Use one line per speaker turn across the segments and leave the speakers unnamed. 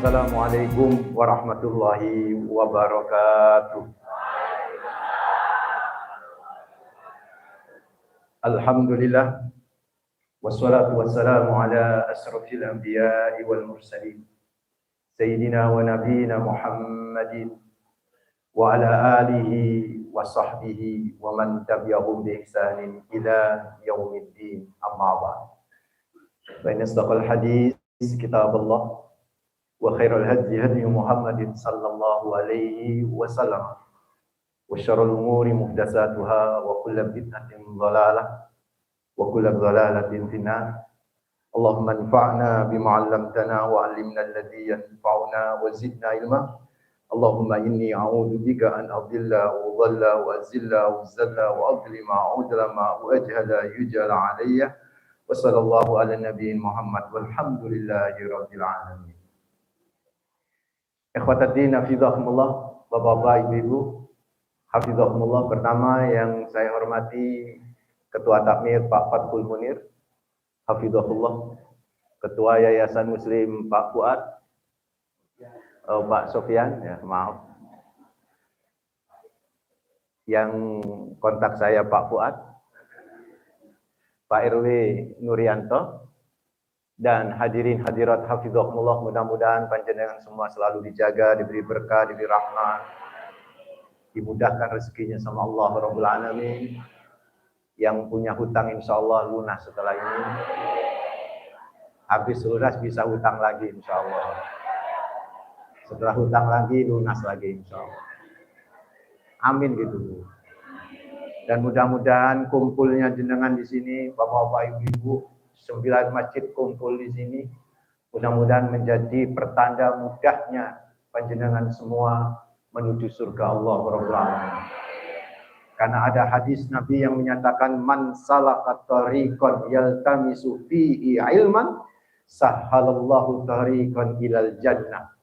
Assalamualaikum warahmatullahi wabarakatuh. Alhamdulillah wassalatu wassalamu ala asrafil anbiya'i wal mursalin sayyidina wa nabiyina Muhammadin wa ala alihi wa sahbihi wa man tabi'ahum bi ihsanin ila yaumiddin, amma ba'd. Fa inna asdaqal hadits kitabullah wa khairul hadi hadi Muhammadin sallallahu alaihi wasallam wa syarrul umuri muhdatsatuha wa kullu bid'atin dhalalah wa kullu dhalalatin finnar. Allahumma anfa'na bima 'allamtana wa 'allimna alladhi yanfa'una wa zidna ilma. Allahumma inni a'udzu bika an adilla wa dhalla wa azilla wa zalla wa adlima udlama wa ajhala yujala 'alayya. Wa sallallahu ala nabiyyin Muhammad walhamdulillahi rabbil alamin. Ikhwataddin hafizakumullah, Bapak-bapak, Ibu-ibu, hafizakumullah. Pertama yang saya hormati Ketua Takmir Pak Fathul Munir, hafizahullah. Ketua Yayasan Muslim Pak Fuad, Pak Sofyan, ya maaf. Yang kontak saya Pak Fuad, Pak RW Nurianto, dan hadirin hadirat hafizakumullah, mudah-mudahan panjenengan semua selalu dijaga, diberi berkah, diberi rahmat, dimudahkan rezekinya sama Allah Rabbul Alamin. Yang punya hutang insyaallah lunas setelah ini. Habis lunas bisa hutang lagi insyaallah. Setelah hutang lagi lunas lagi insyaallah. Amin gitu. Dan mudah-mudahan kumpulnya jenengan di sini, Bapak-bapak, Ibu-ibu, 9 masjid kumpul di sini, mudah-mudahan menjadi pertanda mudahnya panjenengan semua menuju surga Allah Rabbul Alamin. Karena ada hadis Nabi yang menyatakan man salaka tariqan yaltamisu fihi ilman sahhalallahu tariqan ilal jannah.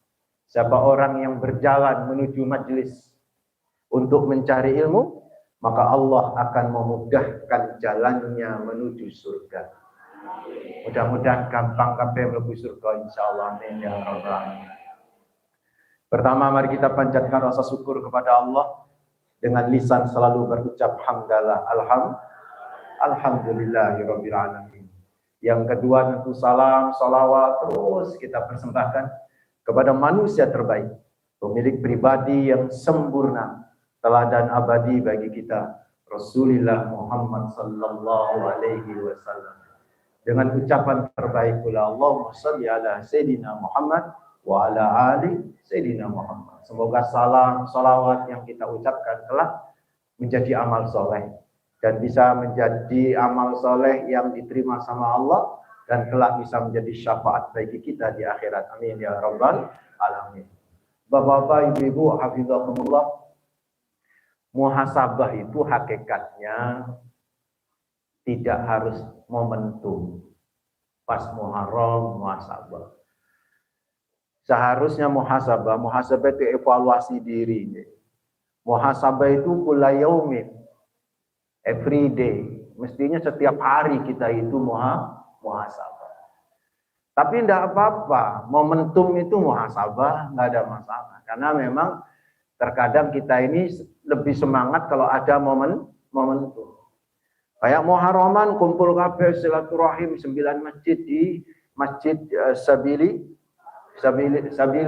Siapa orang yang berjalan menuju majlis untuk mencari ilmu, maka Allah akan memudahkan jalannya menuju surga. Mudah-mudahan gampang kabeh mlebu surga insyaallah, amin ya rabbal alamin. Pertama, mari kita panjatkan rasa syukur kepada Allah dengan lisan selalu berucap hamdalah, alhamdulillahirabbil alamin. Yang kedua, tentu salam salawat terus kita persembahkan kepada manusia terbaik, pemilik pribadi yang sempurna, teladan abadi bagi kita, Rasulullah Muhammad sallallahu alaihi wasallam. Dengan ucapan terbaik pula, Allahumma shalli ala Sayyidina Muhammad wa ala ali Sayyidina Muhammad. Semoga salam, salawat yang kita ucapkan telah menjadi amal soleh dan bisa menjadi amal soleh yang diterima sama Allah dan kelak bisa menjadi syafaat bagi kita di akhirat. Amin ya rabbal alamin. Bapak-bapak, Ibu-ibu, hafizakumullah. Muhasabah itu hakikatnya tidak harus momentum pas Muharram muhasabah. Seharusnya muhasabah itu evaluasi diri. Muhasabah itu kula yaumin, every day. Mestinya setiap hari kita itu muhasabah. Tapi tidak apa-apa, momentum itu muhasabah, nggak ada masalah. Karena memang terkadang kita ini lebih semangat kalau ada momentum. Kayak Muharraman kumpul kabeh silaturahim 9 masjid di Masjid Sabil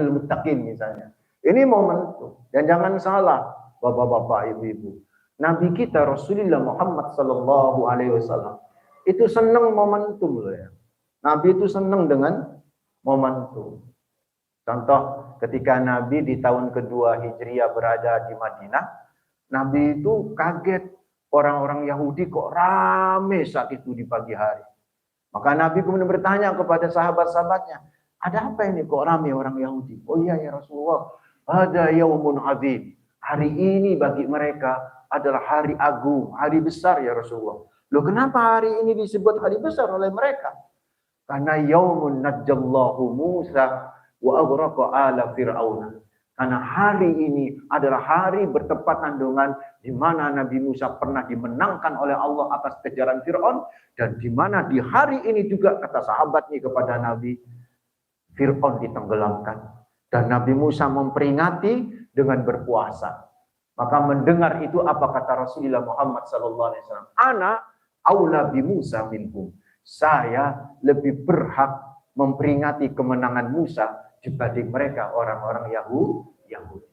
Muttaqin misalnya. Ini momentum. Dan jangan salah, Bapak-bapak, Ibu-ibu. Nabi kita Rasulullah Muhammad sallallahu alaihi wasallam itu senang momentum loh ya. Nabi itu senang dengan momentum. Contoh ketika Nabi di tahun kedua Hijriah berada di Madinah, Nabi itu kaget. Orang-orang Yahudi kok rame saat itu di pagi hari. Maka Nabi kemudian bertanya kepada sahabat-sahabatnya, ada apa ini kok rame orang Yahudi? Oh iya ya Rasulullah, ada yaumun azim. Hari ini bagi mereka adalah hari agung, hari besar ya Rasulullah. Loh kenapa hari ini disebut hari besar oleh mereka? Karena yaumun najjallahu Musa wa aghraqa ala fir'auna. Karena hari ini adalah hari bertepatan dengan di mana Nabi Musa pernah dimenangkan oleh Allah atas kejaran Fir'aun. Dan di mana di hari ini juga kata sahabatnya kepada Nabi, Fir'aun ditenggelamkan. Dan Nabi Musa memperingati dengan berpuasa. Maka mendengar itu apa kata Rasulullah Muhammad SAW? Ana aula bi Musa minhum. Saya lebih berhak memperingati kemenangan Musa dibanding mereka orang-orang Yahudi.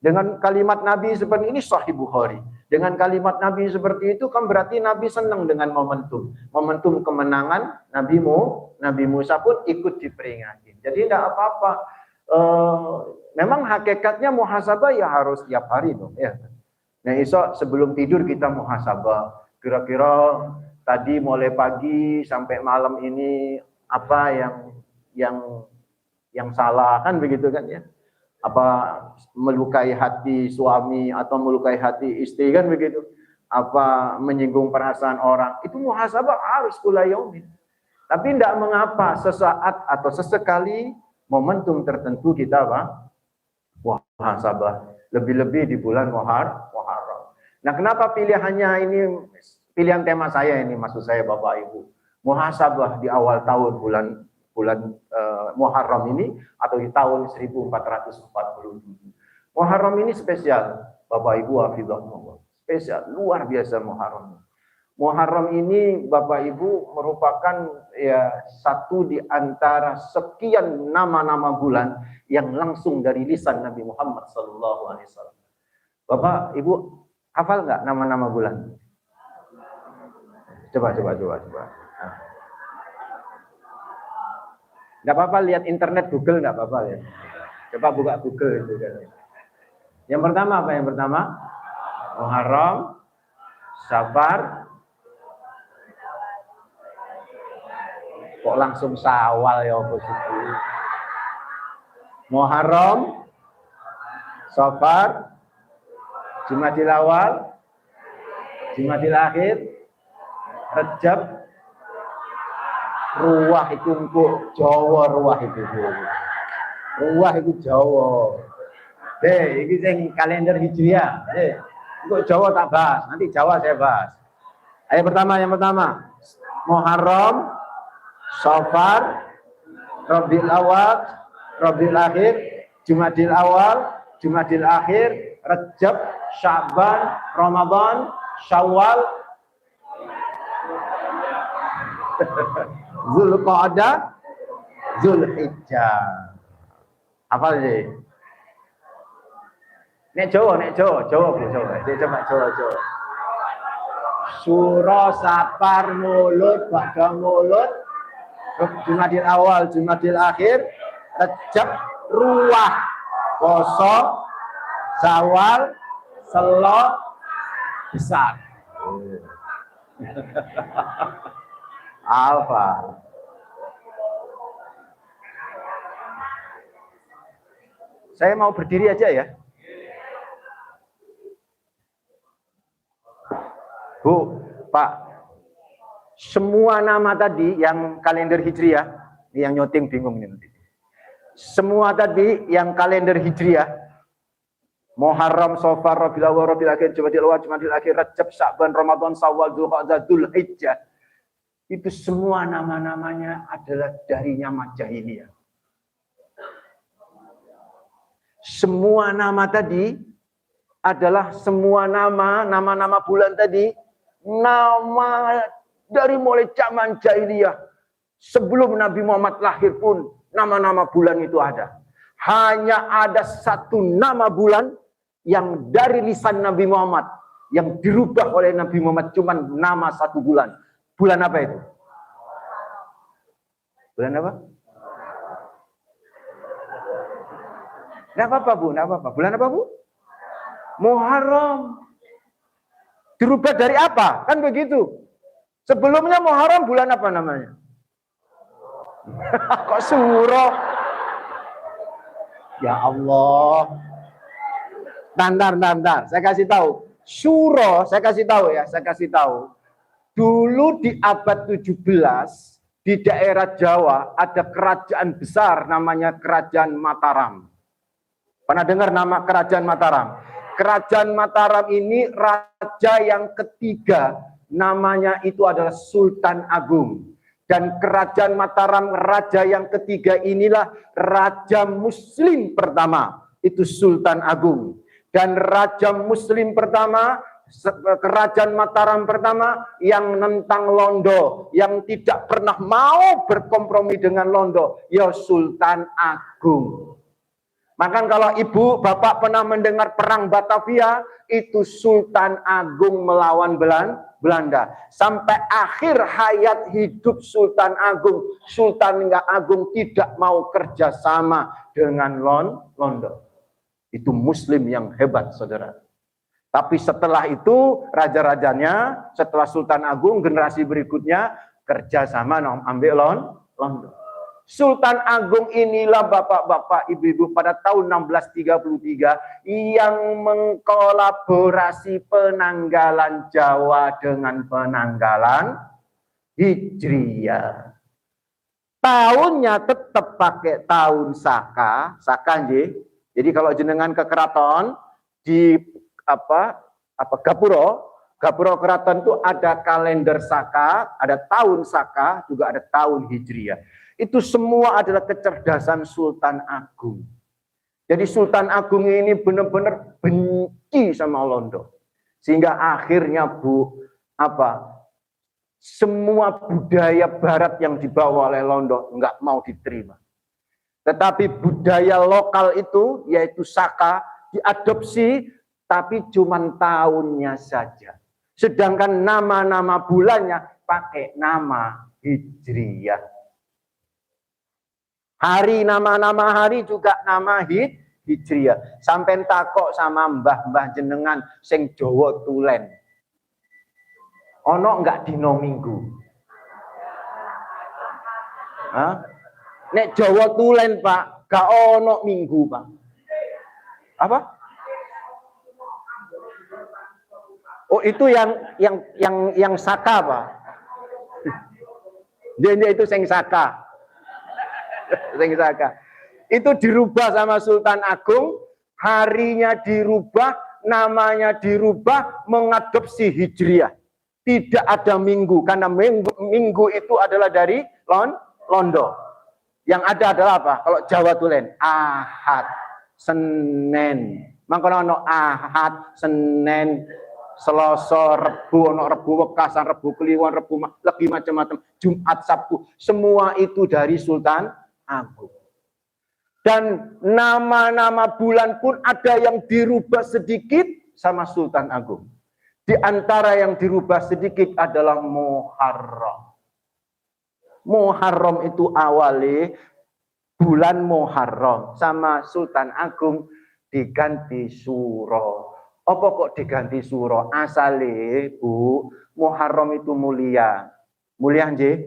Dengan kalimat Nabi seperti ini Sahih Bukhari. Dengan kalimat Nabi seperti itu kan berarti Nabi senang dengan momentum. Momentum kemenangan Nabi Musa pun ikut diperingati. Jadi tidak apa-apa. Memang hakikatnya muhasabah ya harus tiap hari dong ya. Nah, esok sebelum tidur kita muhasabah. Kira-kira tadi mulai pagi sampai malam ini apa yang salah kan begitu kan ya? Apa melukai hati suami atau melukai hati istri kan begitu? Apa menyinggung perasaan orang? Itu muhasabah harus kula yaumin. Tapi tidak mengapa sesaat atau sesekali momentum tertentu kita apa? Muhasabah. Lebih-lebih di bulan Muharram. Nah, kenapa pilihannya ini pilihan tema saya ini maksud saya Bapak Ibu? Muhasabah di awal tahun bulan Muharram ini atau di tahun 1447. Muharram ini spesial, Bapak Ibu hafizahumullah. Spesial, luar biasa Muharram. Muharram ini Bapak Ibu merupakan ya satu di antara sekian nama-nama bulan yang langsung dari lisan Nabi Muhammad SAW. Bapak Ibu hafal nggak nama-nama bulan? Coba. Nggak apa-apa lihat internet Google nggak apa-apa ya. Coba buka Google itu kan. Yang pertama apa yang pertama? Muharram, Safar. Kok langsung Syawal ya posisi. Muharram, Safar, Jumadil Awal, Jumadil Akhir, Rajab, Ruwah itu engko Jawa ruwah itu. Ruwah itu Jawa. Iki sing kalender Hijriah. Engko Jawa tak bahas, nanti Jawa saya bahas. Ayo yang pertama. Muharram, Safar, Rabiul Awal, Rabiul Akhir, Jumadil Awal, Jumadil Akhir, Rajab, Sya'ban, Ramadan, Syawal, Zulqa'dah, Zulhijjah. Apa sih? Nek Jawa. Coba Jawa. Suro, Safar, Mulud, Ba'da Mulud, Jumadil Awal, Jumadil Akhir, Rajab, Ruwah, Poso, Syawal, Selo, Besar. Alfa. Saya mau berdiri aja ya. Bu, Pak, semua nama tadi yang kalender Hijriah, yang nyoting bingung nih nanti. Semua tadi yang kalender Hijriah, Muharram, Safar, Rabiul Awal, Rabiul Akhir, Jumadil Awal, Jumadil Akhir, Rajab, Sya'ban, Ramadan, Syawal, Dzulqa'dah, Dzulhijjah. Itu semua nama-namanya adalah dari nama jahiliyah. Semua nama tadi adalah semua nama-nama bulan tadi, nama dari mulai zaman jahiliyah. Sebelum Nabi Muhammad lahir pun nama-nama bulan itu ada. Hanya ada satu nama bulan yang dari lisan Nabi Muhammad yang dirubah oleh Nabi Muhammad cuma nama satu bulan. Bulan apa itu? Bulan apa? Nggak apa-apa Bu, nggak apa-apa. Bulan apa Bu? Muharram. Dirubah dari apa? Kan begitu. Sebelumnya Muharram bulan apa namanya? Kok Suro? Ya Allah. Bentar. Saya kasih tahu. Suro, saya kasih tahu. Dulu di abad 17 di daerah Jawa ada kerajaan besar namanya Kerajaan Mataram. Pernah dengar nama Kerajaan Mataram? Kerajaan Mataram ini raja yang ketiga, namanya itu adalah Sultan Agung. Dan kerajaan Mataram, raja yang ketiga inilah raja muslim pertama, itu Sultan Agung. Dan raja muslim pertama, kerajaan Mataram pertama yang nentang Londo, yang tidak pernah mau berkompromi dengan Londo, ya Sultan Agung. Maka kalau ibu, bapak pernah mendengar perang Batavia, itu Sultan Agung melawan Belanda. Sampai akhir hayat hidup Sultan Agung, Sultan Agung tidak mau kerjasama dengan Londo. Itu muslim yang hebat, saudara. Tapi setelah itu, raja-rajanya, setelah Sultan Agung, generasi berikutnya, kerjasama ambil Londo. Sultan Agung inilah bapak-bapak, ibu-ibu pada tahun 1633 yang mengkolaborasi penanggalan Jawa dengan penanggalan Hijriyah. Tahunnya tetap pakai tahun Saka, nggih. Jadi kalau jenengan ke keraton di Gapura keraton itu ada kalender Saka, ada tahun Saka, juga ada tahun Hijriyah. Itu semua adalah kecerdasan Sultan Agung. Jadi Sultan Agung ini benar-benar benci sama Londo. Sehingga akhirnya semua budaya barat yang dibawa oleh Londo nggak mau diterima. Tetapi budaya lokal itu, yaitu Saka, diadopsi, tapi cuma tahunnya saja. Sedangkan nama-nama bulannya pakai nama Hijriyah. Hari, nama-nama hari juga nama Hijriyah. Sampai takok sama mbah-mbah jenengan sing Jawa tulen. Ono enggak dino Minggu? Hah? Nek Jawa tulen, Pak, gak ono Minggu, Pak. Apa? Oh, itu yang Saka, Pak. Dia itu sing Saka. Itu dirubah sama Sultan Agung, harinya dirubah, namanya dirubah, mengadopsi Hijriyah. Tidak ada Minggu, karena minggu itu adalah dari Londo. Yang ada adalah apa? Kalau Jawa tulen, Ahad, Senin. Mangkono ono Ahad, Senin, Selasa, Rebu, ono Rebu Wekasan, Rebu Kliwon, Rebu lagi macam-macam, Jumat, Sabtu. Semua itu dari Sultan Agung. Dan nama-nama bulan pun ada yang dirubah sedikit sama Sultan Agung. Di antara yang dirubah sedikit adalah Muharram. Muharram itu awalnya bulan Muharram, sama Sultan Agung diganti Suro. Apa kok diganti Suro? Asale, Bu, Muharram itu mulia. Mulia nggih?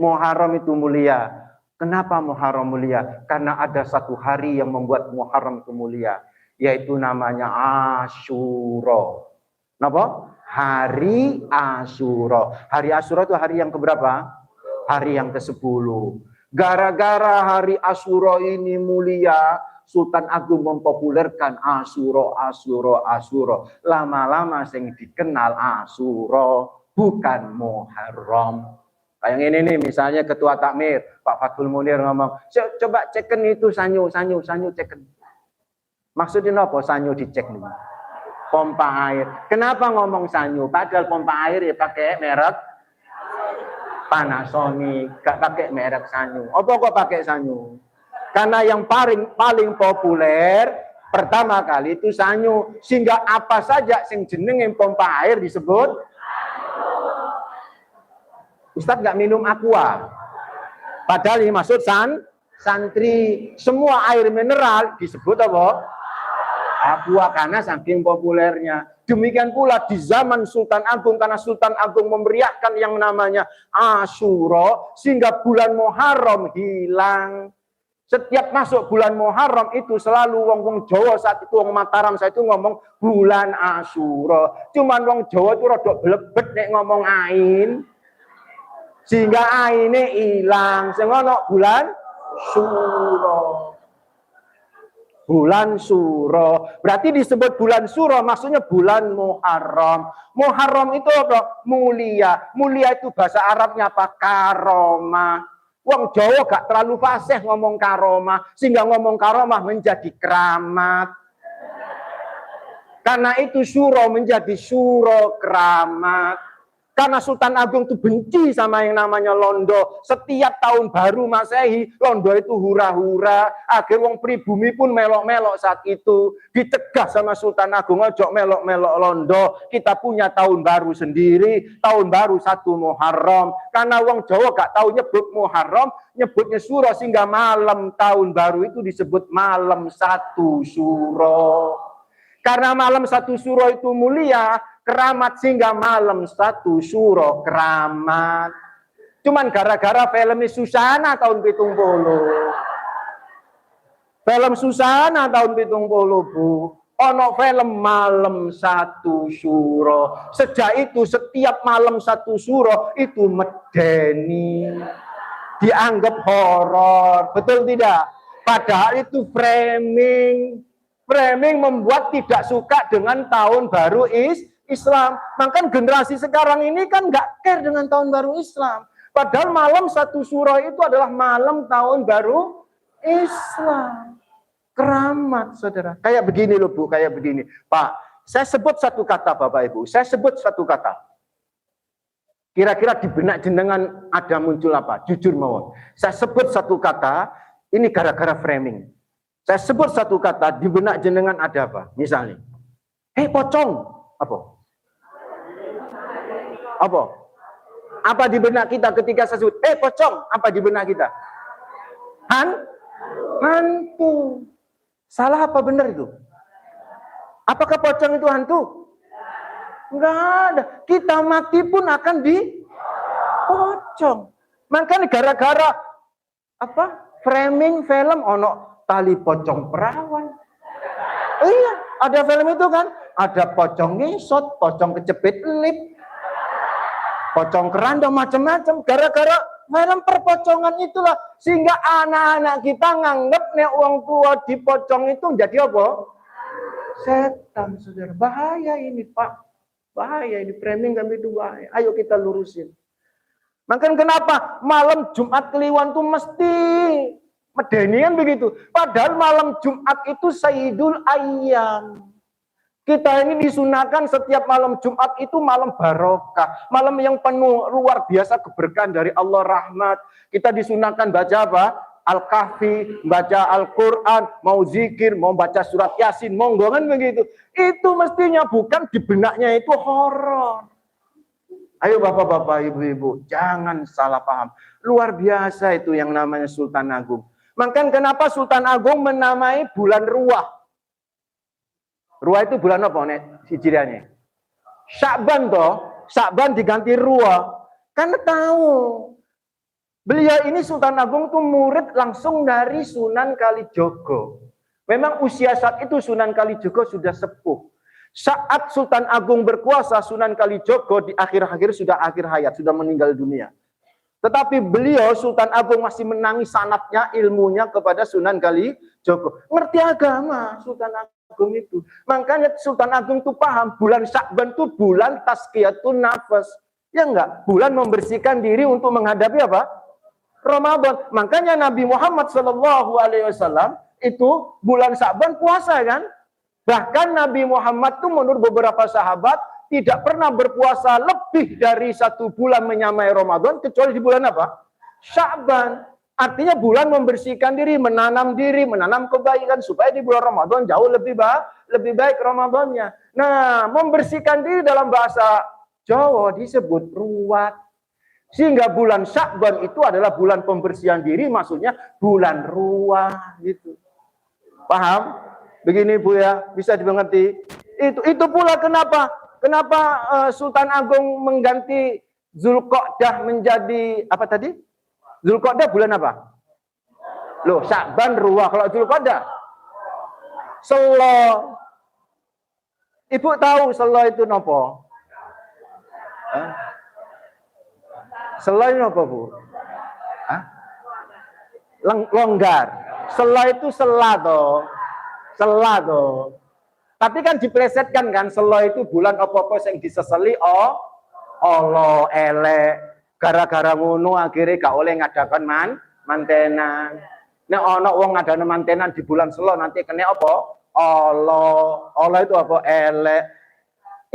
Muharram itu mulia. Kenapa Muharram mulia? Karena ada satu hari yang membuat Muharram itu mulia, yaitu namanya Asyura. Kenapa? Hari Asyura. Hari Asyura itu hari yang keberapa? Hari yang ke-10. Gara-gara hari Asyura ini mulia, Sultan Agung mempopulerkan Asyura. Lama-lama sing dikenal Asyura, bukan Muharram. Kayak ini nih, misalnya Ketua Takmir, Pak Fathul Munir ngomong, coba ceken itu sanyu ceken. Maksudnya apa sanyu dicek nih? Pompa air. Kenapa ngomong sanyu? Padahal pompa air ya pakai merek Panasonic, gak pakai merek sanyu. Apa kok pakai sanyu? Karena yang paling populer pertama kali itu sanyu, sehingga apa saja sing jenenge pompa air disebut. Ustadz nggak minum aqua, padahal ini maksud santri. Semua air mineral disebut apa? Aqua, karena saking populernya. Demikian pula di zaman Sultan Agung, karena Sultan Agung memeriahkan yang namanya Asyura, sehingga bulan Muharram hilang. Setiap masuk bulan Muharram itu selalu wong Jawa saat itu, wong Mataram saat itu ngomong bulan Asyura. Cuman wong Jawa itu rodok blebet nek ngomong ain. Sehingga aine hilang, sing ono bulan Syura.
bulan Suro. Berarti disebut bulan Suro maksudnya bulan Muharram. Muharram itu apa? Mulia. Mulia itu bahasa Arabnya apa? Karomah. Wong Jawa gak terlalu fasih ngomong karomah, sehingga ngomong karomah menjadi keramat. Karena itu Suro menjadi Suro keramat. Karena Sultan Agung itu benci sama yang namanya londo. Setiap tahun baru Masehi, londo itu hura-hura. Akhir wong pribumi pun melok-melok saat itu. Dicegah sama Sultan Agung, ojo melok-melok londo. Kita punya tahun baru sendiri. Tahun baru 1 Muharram. Karena wong Jawa gak tahu nyebut Muharram, nyebutnya Suro. Sehingga malam tahun baru itu disebut malam 1 Suro. Karena malam 1 Suro itu mulia, keramat, sehingga malam 1 Suro keramat. Cuman gara-gara filmnya Susana tahun 70. Film Susana tahun 70, Bu. Ono film malam 1 Suro. Sejak itu setiap malam 1 Suro itu medeni. Dianggap horor. Betul tidak? Padahal itu framing. Framing membuat tidak suka dengan tahun baru Islam. Maka generasi sekarang ini kan nggak care dengan tahun baru Islam. Padahal malam 1 Suro itu adalah malam tahun baru Islam. Keramat, saudara. Kayak begini loh, Bu. Kayak begini. Pak, saya sebut satu kata, Bapak Ibu. Saya sebut satu kata. Kira-kira di benak jenengan ada muncul apa? Jujur mawon. Saya sebut satu kata, ini gara-gara framing. Saya sebut satu kata, di benak jenengan ada apa? Misalnya, hei pocong, apa? Apa? Apa di benak kita ketika saya sebut, hei pocong, apa di benak kita? Hantu. Salah apa benar itu? Apakah pocong itu hantu? Enggak ada. Kita mati pun akan dipocong. Makanya gara-gara apa? Framing film ono tali pocong perawan. Iya, ada film itu kan. Ada pocong ngesot, pocong kecepit lip, pocong keranda, macam-macam. Gara-gara film perpocongan itulah. Sehingga anak-anak kita nganggep nek uang tua dipocong itu jadi apa? Setan, saudara. Bahaya ini, Pak. Bahaya ini. Framing kami itu bahaya. Ayo kita lurusin. Makanya kenapa malam Jumat Kliwon tuh mesti medeni kan begitu. Padahal malam Jumat itu Sayyidul Ayyam. Kita ini disunahkan setiap malam Jumat itu malam barokah. Malam yang penuh luar biasa keberkahan dari Allah, rahmat. Kita disunahkan baca apa? Al-Kahfi, baca Al-Quran, mau zikir, mau baca surat Yasin, monggo kan begitu. Itu mestinya bukan di benaknya itu horor. Ayo bapak-bapak, ibu-ibu, jangan salah paham. Luar biasa itu yang namanya Sultan Agung. Makanya kenapa Sultan Agung menamai bulan Ruah? Ruah itu bulan apa nek hijriahnya? Sya'ban toh, Sya'ban diganti Ruah. Karena tahu beliau ini Sultan Agung tuh murid langsung dari Sunan Kalijogo. Memang usia saat itu Sunan Kalijogo sudah sepuh. Saat Sultan Agung berkuasa, Sunan Kalijogo di akhir-akhir sudah akhir hayat, sudah meninggal dunia. Tetapi beliau Sultan Agung masih menangis sanatnya, ilmunya kepada Sunan Kalijogo. Ngerti agama Sultan Agung itu. Makanya Sultan Agung itu paham bulan Sya'ban itu bulan tazkiyatun nafas. Ya enggak? Bulan membersihkan diri untuk menghadapi apa? Ramadan. Makanya Nabi Muhammad SAW itu bulan Sya'ban puasa kan? Bahkan Nabi Muhammad itu menurut beberapa sahabat tidak pernah berpuasa lebih dari 1 bulan menyamai Ramadan kecuali di bulan apa? Sya'ban. Artinya bulan membersihkan diri, menanam kebaikan supaya di bulan Ramadan jauh lebih baik Ramadannya. Nah, membersihkan diri dalam bahasa Jawa disebut ruwat. Sehingga bulan Sya'ban itu adalah bulan pembersihan diri, maksudnya bulan ruwah gitu. Paham? Begini Bu ya, bisa dimengerti. Itu pula kenapa Sultan Agung mengganti Zulqa'dah menjadi apa tadi? Zulqa'dah bulan apa? Loh, Sya'ban Ruwah. Kalau Zulqa'dah Selo. Ibu tahu Selo itu nopo? Selo itu nopo, Bu? Longgar. Selo itu sela toh. Sela tuh. Tapi kan diplesetkan kan, selo itu bulan apa-apa yang diseseli Allah elek. Gara-gara ngono akhirnya gak oleh ngadakan mantenan. Nek ana wong ngadane mantenan di bulan selo nanti kena apa? Allah itu apa? Elek.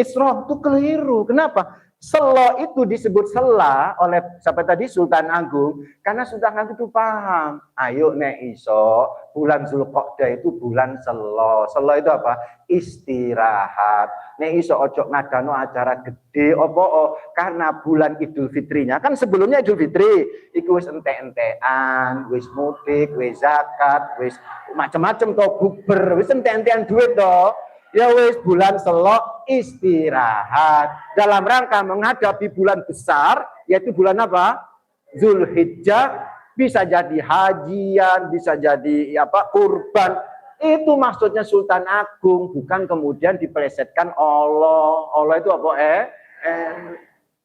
Isra itu keliru. Kenapa? Selo itu disebut sela oleh siapa tadi? Sultan Agung. Karena Sultan Agung itu paham. Ayo nek iso, bulan Zulqa'dah itu bulan selo. Selo itu apa? Istirahat. Nek iso ojo ngadano acara gede opo karena bulan Idul Fitrinya. Kan sebelumnya Idul Fitri, iku wis entek-entekan, wis mudik, wis zakat, wis macam-macam to bukber, wis entek-entekan duit to. Ya wis bulan selo istirahat dalam rangka menghadapi bulan besar yaitu bulan apa? Zulhijjah, bisa jadi hajian, bisa jadi apa? Kurban. Itu maksudnya Sultan Agung, bukan kemudian dipelesetkan Allah. Allah itu apa?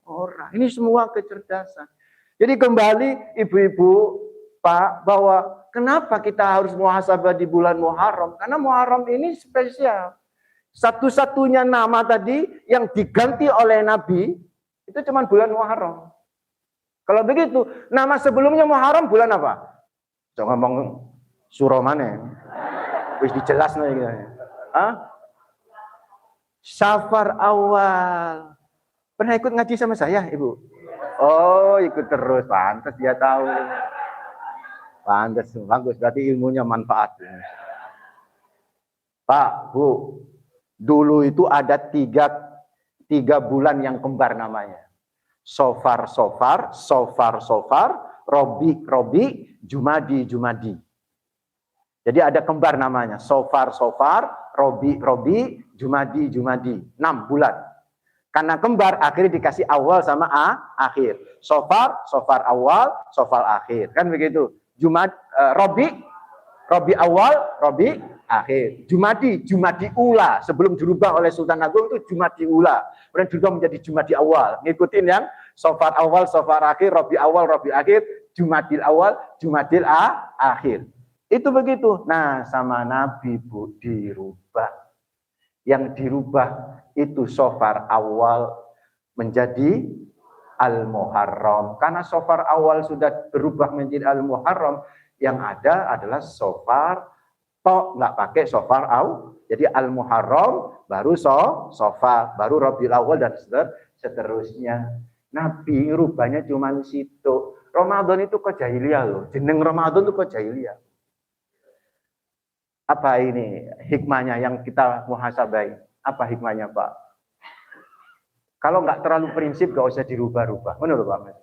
Orang. Ini semua kecerdasan. Jadi kembali ibu-ibu, Pak, bahwa kenapa kita harus muhasabah di bulan Muharram? Karena Muharram ini spesial. Satu-satunya nama tadi yang diganti oleh Nabi itu cuma bulan Muharram. Kalau begitu, nama sebelumnya Muharram bulan apa? Jangan ngomong surah mana? Wis dijelas nih. Safar awal. Pernah ikut ngaji sama saya, Ibu? Oh, ikut terus. Pantas dia tahu. Pantas, bagus. Berarti ilmunya manfaat. Pak, Bu. Dulu itu ada tiga bulan yang kembar namanya. Sofar, Robi, Jumadi. Jadi ada kembar namanya. Sofar, Robi, Jumadi. 6 bulan. Karena kembar akhirnya dikasih awal sama akhir. Sofar awal, Sofar akhir. Kan begitu. Robi awal, Robi akhir. Jumadi ula. Sebelum dirubah oleh Sultan Agung itu Jumadi ula. Kemudian dirubah menjadi Jumadi awal. Ngikutin yang Sofar awal, Sofar akhir, Robi awal, Robi akhir, Jumadil awal, Jumadil akhir. Itu begitu. Nah, sama Nabi, Bu, dirubah. Yang dirubah itu Sofar awal menjadi Al-Muharram. Karena Sofar awal sudah berubah menjadi Al-Muharram, yang ada adalah Sofar tok, nggak pakai Sofar awal. Jadi Al-Muharram baru Sofar, baru Rabiul Awal dan seterusnya. Nabi rubahnya cuma situ. Ramadan itu kok jahiliyah loh. Jeneng Ramadan itu kok jahiliyah. Apa ini hikmahnya yang kita muhasabai? Apa hikmahnya, Pak? Kalau nggak terlalu prinsip, nggak usah dirubah-rubah. Menurut Pak Mas.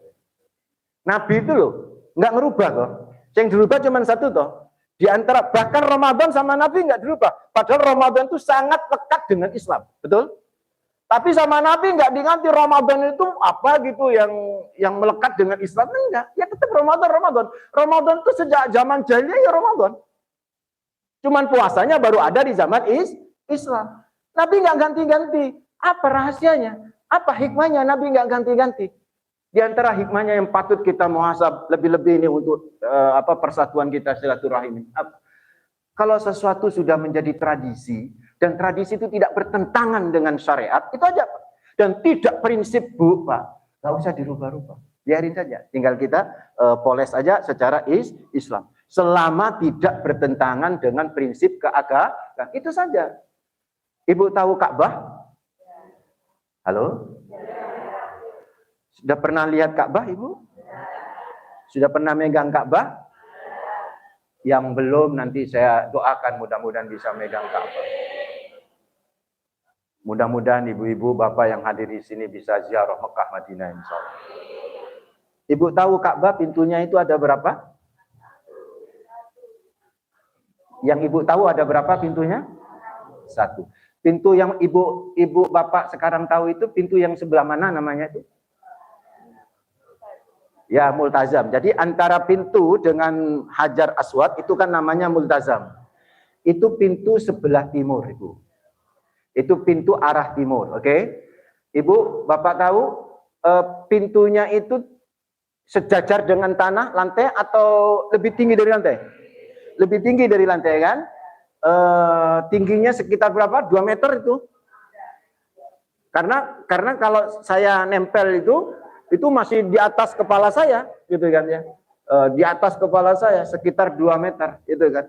Nabi itu loh, nggak ngerubah kok. Yang dirubah cuma satu toh. Di antara bahkan Ramadan sama Nabi nggak dirubah. Padahal Ramadan itu sangat lekat dengan Islam, betul? Tapi sama Nabi nggak diganti Ramadan itu apa gitu yang melekat dengan Islam, enggak. Ya tetap Ramadan. Ramadan itu sejak zaman jahiliyah ya Ramadan. Cuman puasanya baru ada di zaman Islam. Nabi nggak ganti-ganti. Apa rahasianya? Apa hikmahnya Nabi nggak ganti-ganti? Di antara hikmahnya yang patut kita muhasab lebih-lebih ini untuk persatuan kita silaturahim. Kalau sesuatu sudah menjadi tradisi dan tradisi itu tidak bertentangan dengan syariat, itu aja, Pak. Dan tidak prinsip, Bu, Pak. Nggak usah dirubah-rubah. Biarin saja. Tinggal kita poles aja secara Islam. Selama tidak bertentangan dengan prinsip keagamaan. Itu saja. Ibu tahu Ka'bah? Halo? Sudah pernah lihat Ka'bah, Ibu? Sudah pernah megang Ka'bah? Yang belum, nanti saya doakan mudah-mudahan bisa megang Ka'bah. Mudah-mudahan ibu-ibu, bapak yang hadir di sini bisa ziarah Mekah, Madinah, insya Allah. Ibu tahu Ka'bah pintunya itu ada berapa? Yang ibu tahu ada berapa pintunya? 1. Pintu yang ibu bapak sekarang tahu itu pintu yang sebelah mana namanya itu? Ya, multazam. Jadi antara pintu dengan Hajar Aswad itu kan namanya multazam. Itu pintu sebelah timur, Ibu. Itu pintu arah timur, oke? Ibu, Bapak tahu pintunya itu sejajar dengan tanah, lantai atau lebih tinggi dari lantai? Lebih tinggi dari lantai kan? tingginya sekitar berapa? 2 meter itu. Karena kalau saya nempel itu masih di atas kepala saya, gitu kan ya. Di atas kepala saya sekitar 2 meter, itu kan.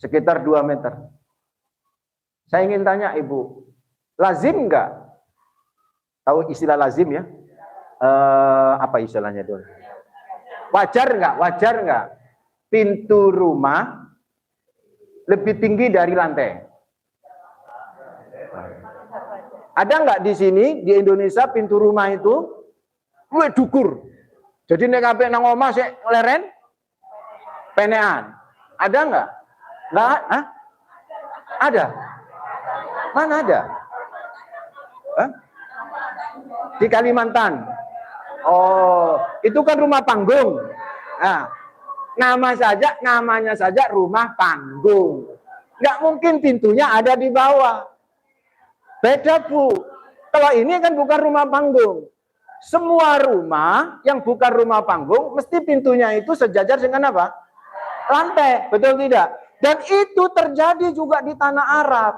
Sekitar 2 meter. Saya ingin tanya Ibu, lazim enggak? Tahu istilah lazim ya? Apa istilahnya dulu? Wajar enggak? Pintu rumah lebih tinggi dari lantai? Ada nggak di sini di Indonesia pintu rumah itu dukur? Jadi nek kabeh nang omah sik leren penean. Ada nggak? Nggak? Hah? Ada? Mana ada? Hah? Di Kalimantan. Oh, itu kan rumah panggung. Nah, namanya saja rumah panggung. Nggak mungkin pintunya ada di bawah. Beda Bu, kalau ini kan bukan rumah panggung. Semua rumah yang bukan rumah panggung, mesti pintunya itu sejajar dengan apa? Lantai, betul tidak? Dan itu terjadi juga di tanah Arab.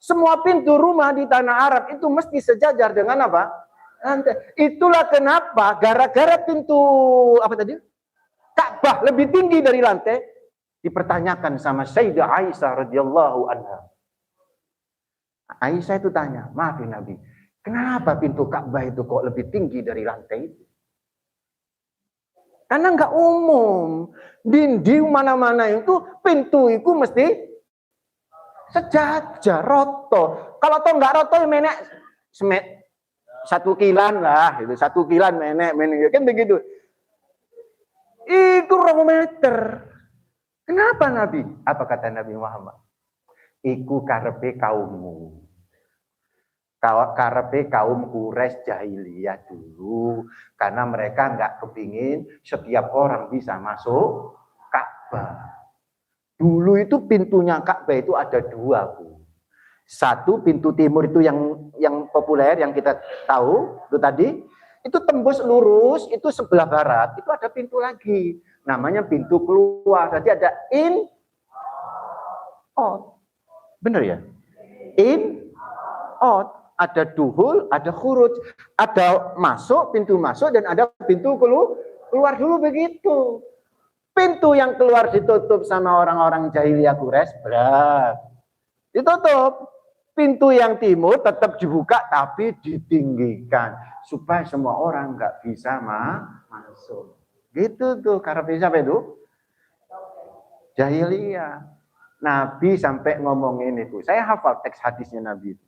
Semua pintu rumah di tanah Arab itu mesti sejajar dengan apa? Lantai. Itulah kenapa, gara-gara pintu, apa tadi? Ka'bah lebih tinggi dari lantai, dipertanyakan sama Sayyidah Aisyah radhiyallahu anha. Aisyah itu tanya, maaf ya Nabi, kenapa pintu Ka'bah itu kok lebih tinggi dari lantai itu? Karena nggak umum. Dinding mana-mana itu pintu itu mesti sejajar, roto. Kalau toh nggak roto, menek semet 1 kilan lah, itu 1 kilan menek kan begitu. Itu 2 meter. Kenapa Nabi? Apa kata Nabi Muhammad? Iku karepe kaummu. Karepe kaum Quraisy jahiliyah dulu. Karena mereka nggak kepingin setiap orang bisa masuk Ka'bah. Dulu itu pintunya Ka'bah itu ada 2 Bu. Satu pintu timur itu yang populer, yang kita tahu itu tadi. Itu tembus lurus, itu sebelah barat. Itu ada pintu lagi. Namanya pintu keluar. Jadi ada in, out. Benar ya? In, out. Ada duhul, ada khuruj. Ada masuk, pintu masuk, dan ada pintu keluar dulu begitu. Pintu yang keluar ditutup sama orang-orang jahiliyah Quraisy, berat. Ditutup. Pintu yang timur tetap dibuka, tapi ditinggikan. Supaya semua orang nggak bisa masuk. Gitu tuh, karena siapa itu? Jahiliyah. Nabi sampai ngomongin itu. Saya hafal teks hadisnya Nabi itu.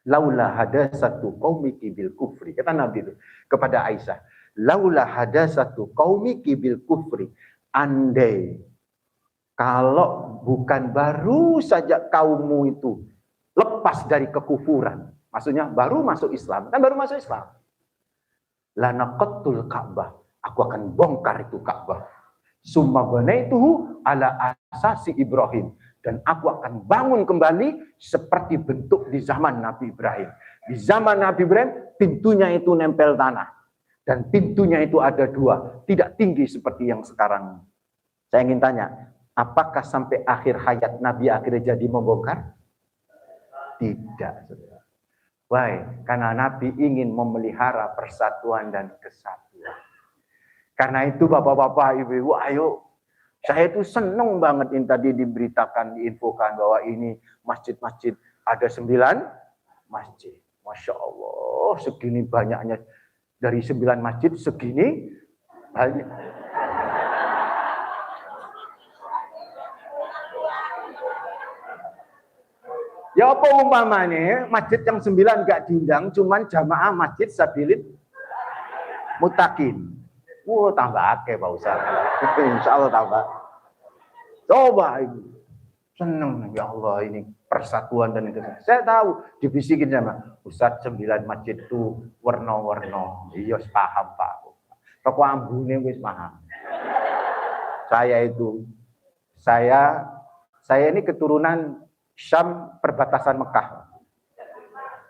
Laula hadasatu qaumiki bil kufri. Kata Nabi itu kepada Aisyah. Laula hadasatu qaumiki bil kufri. Andai kalau bukan baru saja kaummu itu lepas dari kekufuran. Maksudnya baru masuk Islam. Kan baru masuk Islam. Lanaqattul Ka'bah. Aku akan bongkar itu Ka'bah. Summa banaituhu ala asasi Ibrahim. Dan aku akan bangun kembali seperti bentuk di zaman Nabi Ibrahim. Di zaman Nabi Ibrahim, pintunya itu nempel tanah. Dan pintunya itu ada 2. Tidak tinggi seperti yang sekarang. Saya ingin tanya, apakah sampai akhir hayat Nabi akhirnya jadi membongkar? Tidak. Why? Karena Nabi ingin memelihara persatuan dan kesatuan. Karena itu bapak-bapak, ibu-ibu, ayo. Saya itu senang banget ini tadi diberitakan, diinfokan bahwa ini masjid-masjid ada 9 masjid. Masya Allah, segini banyaknya. Dari 9 masjid segini banyak. Ya apa umpamanya masjid yang 9 gak diundang, cuman jamaah masjid sabilit mutakin. Tambah akeh Pak Ustaz. Insya Allah tambah. Coba ibu. Senang ya Allah ini persatuan dan itu. Saya tahu dibisikin sama Ustaz 9 masjid itu warna-warna. Iya paham Pak. Toko ambune wis paham. Saya ini keturunan Syam perbatasan Mekah.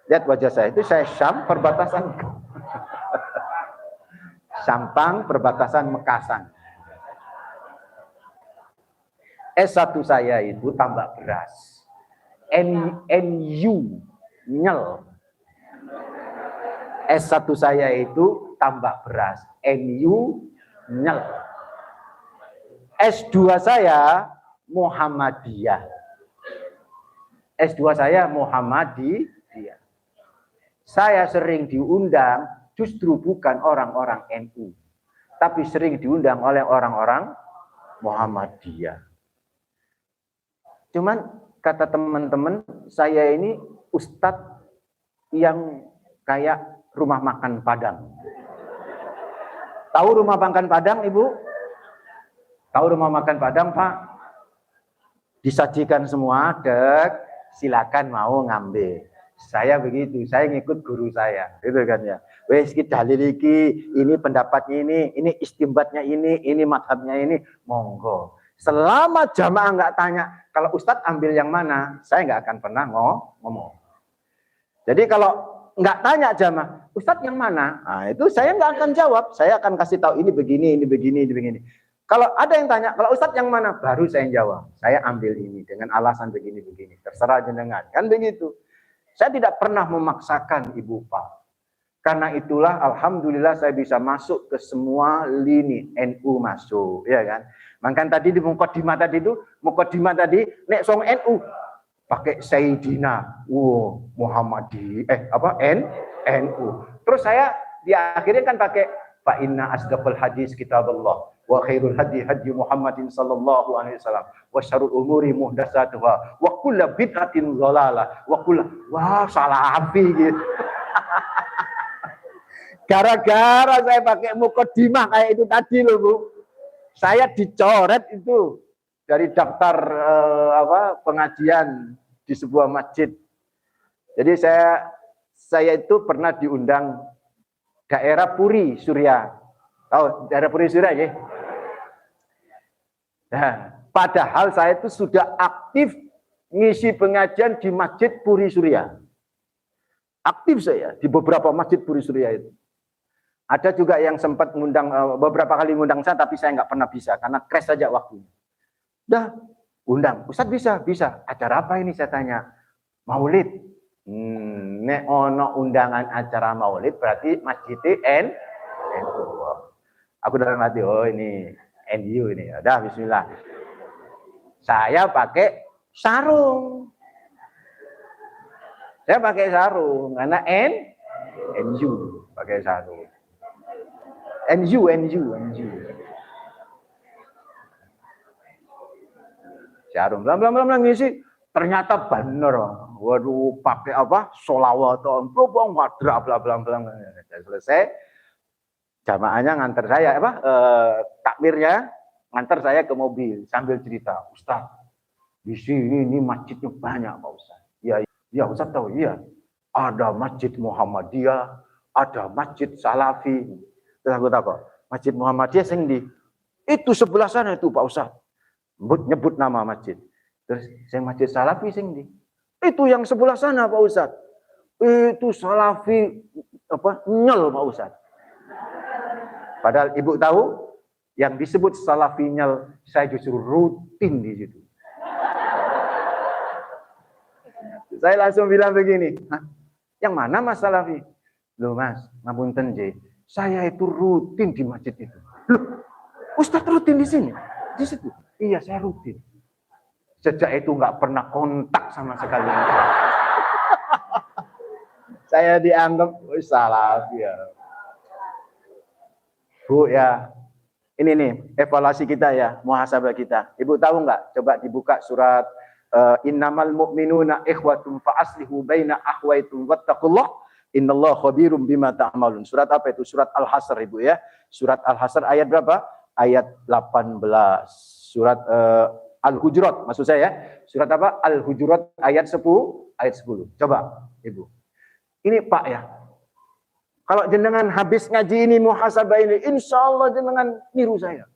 Lihat wajah saya itu saya Syam perbatasan Mekah. Sampang perbatasan Mekasan. S1 saya itu tambak beras. NU nyel. S1 saya itu tambak beras. NU nyel. S2 saya Muhammadiyah. S2 saya Muhammadiyah. Saya sering diundang justru bukan orang-orang NU, tapi sering diundang oleh orang-orang Muhammadiyah. Cuman kata teman-teman, saya ini ustadz yang kayak rumah makan Padang. Tahu rumah makan Padang, Ibu? Tahu rumah makan Padang, Pak? Disajikan semua, dek, silakan mau ngambil. Saya begitu, saya ngikut guru saya, gitu kan ya. Wes kita dalil iki, ini pendapatnya ini istimbatnya ini madhabnya ini, monggo. Selama jamaah nggak tanya, kalau Ustadz ambil yang mana, saya nggak akan pernah ngomong. Jadi kalau nggak tanya jamaah, Ustadz yang mana, nah, itu saya nggak akan jawab. Saya akan kasih tahu ini begini, ini begini, ini begini. Kalau ada yang tanya, kalau Ustadz yang mana, baru saya jawab. Saya ambil ini dengan alasan begini-begini. Terserah jenengan, kan begitu. Saya tidak pernah memaksakan Ibu Pak. Karena itulah alhamdulillah saya bisa masuk ke semua lini NU masuk, ya kan? Makanya tadi di mukadimah tadi nek song NU pakai Sayyidina, Muhammadi, NU. Terus saya di akhirnya kan pakai fa inna asdaqal hadis kitabullah wa khairul hadi hadi Muhammadin sallallahu alaihi wasallam wa syarrul umuri muhdatsatuha wa kullu bid'atin dhalalah wa kullu salafi gitu. Gara-gara saya pakai mukadimah kayak itu tadi loh, Bu. Saya dicoret itu dari daftar pengajian di sebuah masjid. Jadi saya itu pernah diundang daerah Puri Surya. Tahu daerah Puri Surya ya? Nah, padahal saya itu sudah aktif ngisi pengajian di Masjid Puri Surya. Aktif saya di beberapa Masjid Puri Surya itu. Ada juga yang sempat ngundang beberapa kali ngundang saya, tapi saya nggak pernah bisa karena crash saja waktunya. Dah undang, Ustadz bisa. Acara apa ini saya tanya? Maulid. Nek ono undangan acara Maulid berarti Masjid NU. Aku dalam hati, oh ini NU ini. Udah bismillah. Saya pakai sarung. Saya pakai sarung karena NU pakai sarung. NU. Sarung belang ngisi ternyata bener. Waduh, pakai apa? Sholawat, bobong, wadra, bla. Selesai. Jamaahnya nganter saya takmirnya nganter saya ke mobil sambil cerita, Ustaz, di sini ini masjidnya banyak Pak Ustaz. Ya Ustaz tahu, iya. Ada Masjid Muhammadiyah, ada Masjid Salafi. Terus aku tahu, Masjid Muhammadiyah sing di itu sebelah sana itu Pak Ustaz. Nyebut nama masjid. Terus sing Masjid Salafi sing di itu yang sebelah sana Pak Ustaz. Itu Salafi nyel Pak Ustaz. Padahal Ibu tahu, yang disebut salafinyal, saya justru rutin di situ. Saya langsung bilang begini, yang mana Mas Salafi? Loh Mas, ngapunten J, saya itu rutin di masjid itu. Loh, Ustadz rutin di sini? Di situ? Iya, saya rutin. Sejak itu nggak pernah kontak sama sekali. Saya dianggap Salafi ya. Bu ya, ini nih evaluasi kita ya, muhasabah kita. Ibu tahu nggak? Coba dibuka surat innamal mu'minuna ikhwatum fa aslihu baina akhwaitum wattaqullah innallaha khabirum bima ta'malun. Surat apa itu? Surat Al-Hasr Ibu ya. Surat Al-Hasr ayat berapa? Ayat 18. Surat Al-Hujurat maksud saya. Surat apa? Al-Hujurat ayat 10. Coba Ibu. Ini Pak ya. Kalau jenengan habis ngaji ini, muhasabah ini, insya Allah jenengan niru saya.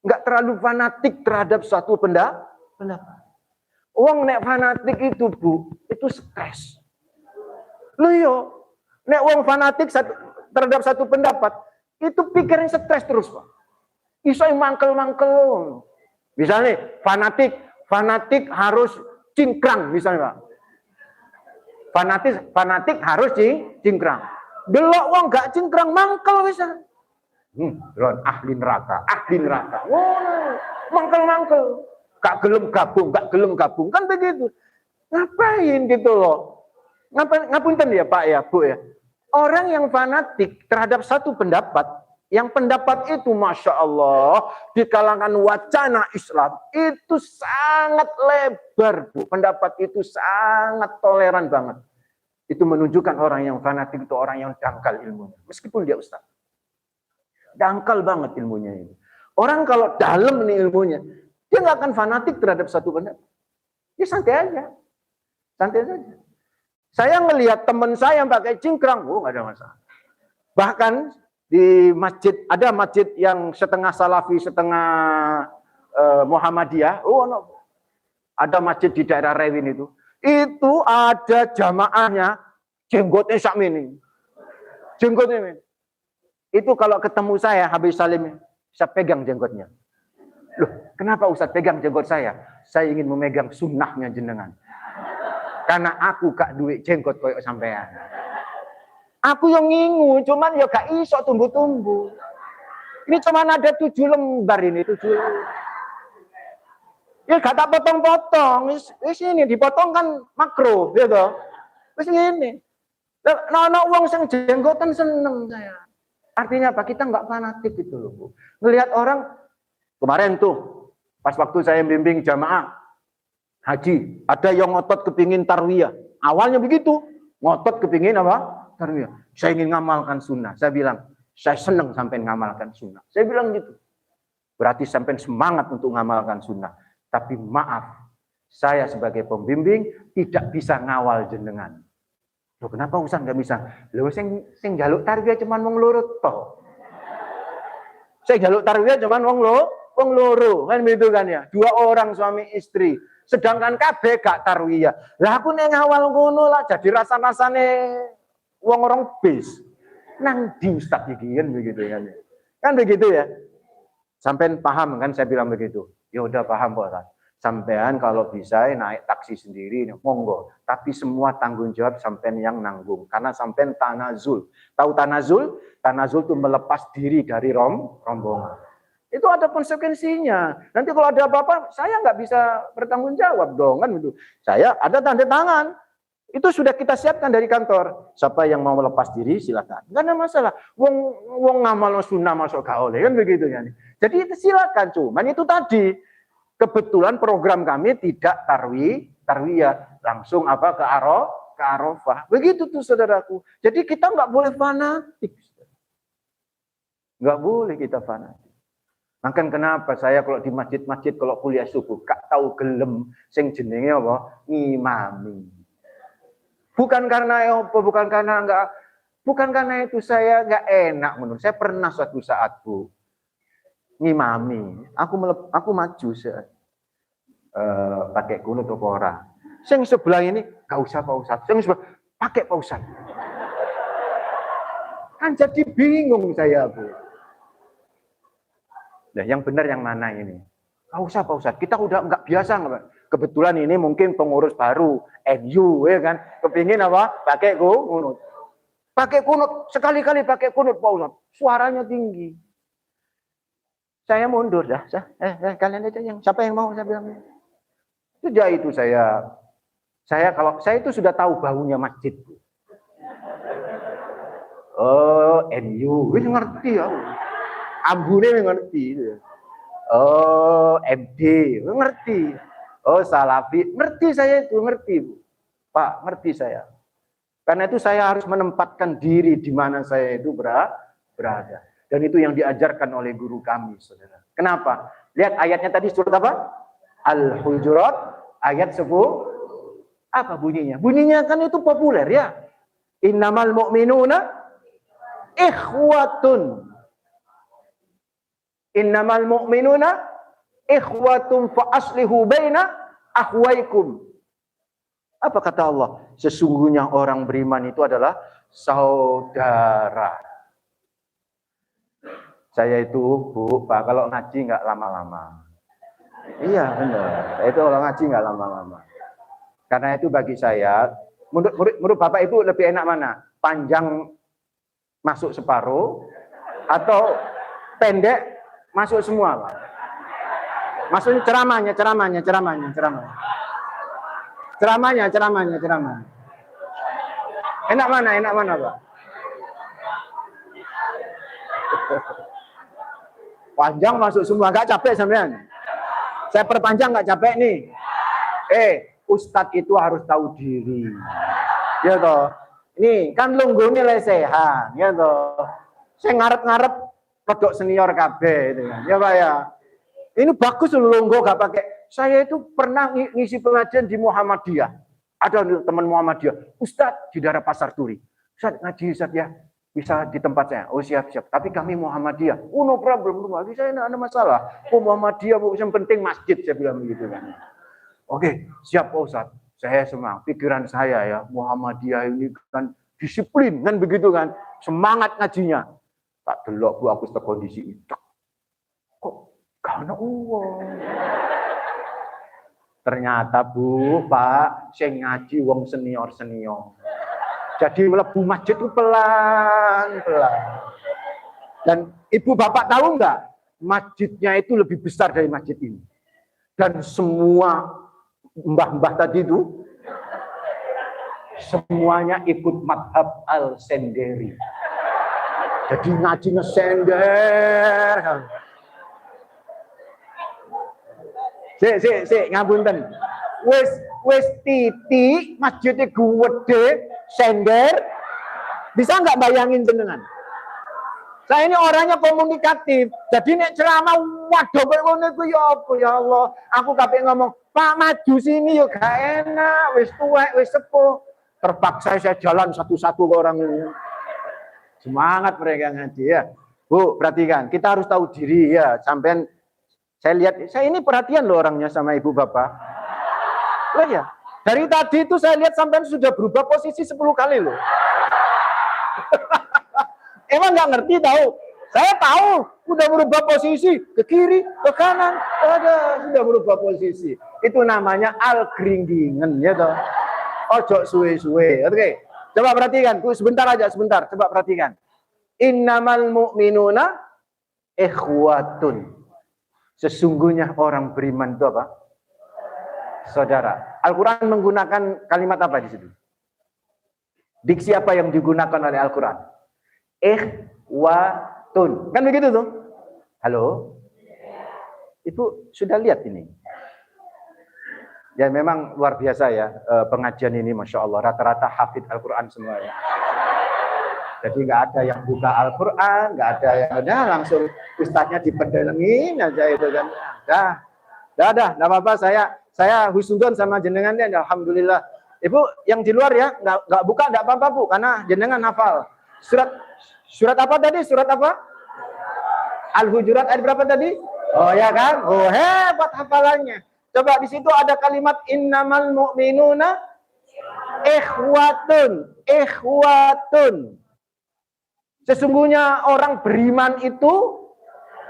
Nggak terlalu fanatik terhadap satu pendapat. Uang nek fanatik itu Bu, itu stres. Loh yo, nek uang fanatik terhadap satu pendapat, itu pikiran stres terus Pak. Iso mangkel-mangkel. Misalnya fanatik harus cingkrang misalnya Pak. Fanatik harus cingkrang. Delok wong gak cingkrang mangkel bisa. Ron ahli neraka. Mangkel. Gak gelem gabung kan begitu. Ngapain gitu loh? Ngapunten ya Pak ya, Bu ya. Orang yang fanatik terhadap satu pendapat, yang pendapat itu Masya Allah di kalangan wacana Islam itu sangat lebar, Bu. Pendapat itu sangat toleran banget. Itu menunjukkan orang yang fanatik itu orang yang dangkal ilmunya. Meskipun dia ustaz. Dangkal banget ilmunya ini. Orang kalau dalam ini ilmunya, dia nggak akan fanatik terhadap satu pendapat. Dia santai aja. Santai saja. Saya ngelihat teman saya yang pakai cingkrang, nggak ada masalah. Bahkan di masjid, ada masjid yang setengah Salafi, setengah Muhammadiyah. Ada masjid di daerah Rewin itu. Itu ada jamaahnya, jenggotnya sakmini. Jenggotnya. Itu kalau ketemu saya, Habib Salim, saya pegang jenggotnya. Loh, kenapa Ustaz pegang jenggot saya? Saya ingin memegang sunnahnya jenengan. Karena aku gak duit jenggot koyok sampean. Aku yang ngingu, cuman ya gak iso tumbuh-tumbuh. Ini cuman ada 7 lembar ini, 7 lembar. Ya gak tak potong-potong. Wis ini dipotong kan makro, gitu. Wis ini. Nah, wong sing jenggotan seneng saya. Artinya apa? Kita nggak fanatik gitu loh, Bu. Ngelihat orang kemarin tuh, pas waktu saya bimbing jamaah haji, ada yang ngotot kepingin tarwiyah. Awalnya begitu, ngotot kepingin apa? Tarwiyah. Saya ingin ngamalkan sunnah. Saya bilang, saya senang sampai ngamalkan sunnah. Saya bilang gitu. Berarti sampai semangat untuk ngamalkan sunnah. Tapi maaf, saya sebagai pembimbing tidak bisa ngawal jenengan. Loh, kenapa Ustaz nggak bisa? Loh, sing jaluk tarwiyah cuman wong loro toh. Saya jaluk tarwiyah cuman wong loro, kan begitu kan ya. 2 orang suami istri. Sedangkan kabeh gak tarwiyah. Lah aku ning ngawal ngono lah jadi rasa-rasane wong orang bis. Nang di Ustaz iki kan begitu kan ya. Kan begitu ya. Sampean paham kan saya bilang begitu. Ya udah paham Pak Ustaz. Sampean kalau bisa naik taksi sendiri, monggo. Tapi semua tanggung jawab sampean yang nanggung. Karena sampean tanazul. Tahu tanazul? Tanazul itu melepas diri dari rombongan. Itu ada konsekuensinya. Nanti kalau ada apa-apa, saya nggak bisa bertanggung jawab dong kan itu. Saya ada tanda tangan. Itu sudah kita siapkan dari kantor. Siapa yang mau melepas diri silakan. Nggak ada masalah. Wong ngamal sunnah masuk gaole kan begitu kan. Jadi itu silakan. Cuman itu tadi. Kebetulan program kami tidak tarwiyah langsung apa ke Arafah. Begitu tuh saudaraku. Jadi kita nggak boleh fanatik. Nggak boleh kita fanatik. Makanya kenapa saya kalau di masjid-masjid kalau kuliah subuh gak tahu gelem sing jenenge apa ngimami. Bukan karena itu saya nggak enak menurut saya. Pernah suatu saat Bu ngimami, aku maju pakai kunut apa ora. Sing sebelah ini gak usah Pak Ustadz, sing sebelah pakai Pak Ustadz. Kan jadi bingung saya Bu. Nah, yang benar yang mana ini? Gak usah Pak Ustadz, kita udah nggak biasa. Kebetulan ini mungkin pengurus baru NU ya kan, kepingin apa? Pakai kunut. Pakai kunut, sekali-kali pakai kunut Pak Ustadz, suaranya tinggi. Saya mundur dah. Kalian aja yang siapa yang mau saya bilang. Sejak itu saya itu sudah tahu baunya masjid. Oh, NU, wis ngerti ya. Ambune ngerti. Oh, MD, ngerti. Oh, Salafi, ngerti saya itu, ngerti. Pak, ngerti saya. Karena itu saya harus menempatkan diri di mana saya itu berada. Dan itu yang diajarkan oleh guru kami, saudara. Kenapa? Lihat ayatnya tadi surat apa? Al-Hujurat, ayat 10. Apa bunyinya? Bunyinya kan itu populer ya. Innamal mu'minuna ikhwatun. Innamal mu'minuna ikhwatun fa aslihu baina akhwaikum. Apa kata Allah? Sesungguhnya orang beriman itu adalah saudara. Saya itu, Bu, Pak, kalau ngaji nggak lama-lama. Iya benar. Itu kalau ngaji nggak lama-lama. Karena itu bagi saya, menurut Bapak Ibu lebih enak mana? Panjang masuk separuh atau pendek masuk semua, Pak? Maksudnya ceramahnya. Enak mana, Pak? Panjang masuk semua, nggak capek sampean? Saya perpanjang nggak capek nih. Ustadz itu harus tahu diri. Ya toh. Ini kan lunggune lesehan, ya toh. Saya ngarep-ngarep kodok senior KB itu kan. Ya Pak ya. Ini bagus loh lungguh gak pakai. Saya itu pernah ngisi pengajian di Muhammadiyah. Ada teman Muhammadiyah, Ustadz di daerah Pasar Turi. Ustadz ngaji Ustadz ya. Bisa di tempat saya. Oh siap. Tapi kami Muhammadiyah. Oh no problem. Saya tidak ada masalah. Oh Muhammadiyah, yang penting masjid, saya bilang begitu kan. Oke, siap Pak Ustadz. Saya semangat. Pikiran saya ya, Muhammadiyah ini kan disiplin kan begitu kan. Semangat ngajinya. Tak delok Bu aku kondisi itu. Kok gak ada uang? Ternyata Bu, Pak, saya ngaji wong senior. Jadi melebu masjid itu pelan-pelan. Dan Ibu Bapak tahu nggak? Masjidnya itu lebih besar dari masjid ini. Dan semua mbah-mbah tadi itu semuanya ikut madhab al-senderi. Jadi ngajinya sender. Ngapunten. Wis titik masjidnya gede, sender. Bisa nggak bayangin jenengan? Saya ini orangnya komunikatif. Jadi nek ceramah waduh ngono iku ya apa ya Allah. Aku kabeh ngomong, "Pak maju sini yo gak enak, wis tuwek, wis sepuh." Terpaksa saya jalan satu-satu ke orang ini. Semangat mereka ngaji ya. Bu, perhatikan, kita harus tahu diri ya. Sampean saya lihat, saya ini perhatian loh orangnya sama Ibu Bapak. Lah ya. Dari tadi itu saya lihat sampean sudah berubah posisi 10 kali loh. Emang nggak ngerti tahu? Saya tahu, udah berubah posisi ke kiri, ke kanan, sudah berubah posisi. Itu namanya al-gringgingen, ya toh. Ojo suwe-suwe. Oke, coba perhatikan, sebentar. Coba perhatikan. Innamal mu'minuna ikhwatun. Sesungguhnya orang beriman itu apa? Saudara. Al-Quran menggunakan kalimat apa di situ? Diksi apa yang digunakan oleh Al-Quran? Ikhwatun. Kan begitu tuh? Halo? Ibu sudah lihat ini? Ya memang luar biasa ya pengajian ini, Masya Allah. Rata-rata hafid Al-Quran semua ya. Jadi nggak ada yang buka Al-Quran, nggak ada yang langsung ustadznya dipedelengin aja itu kan. Dah, nggak apa-apa. Saya husnudon sama jenengan ya, alhamdulillah. Ibu yang di luar ya, nggak buka, nggak apa-apa Bu, karena jenengan hafal. Surat apa tadi? Surat apa? Al-Hujurat ayat berapa tadi? Oh ya kan? Oh hebat hafalannya. Coba di situ ada kalimat innamal mu'minuna ikhwatun. Sesungguhnya orang beriman itu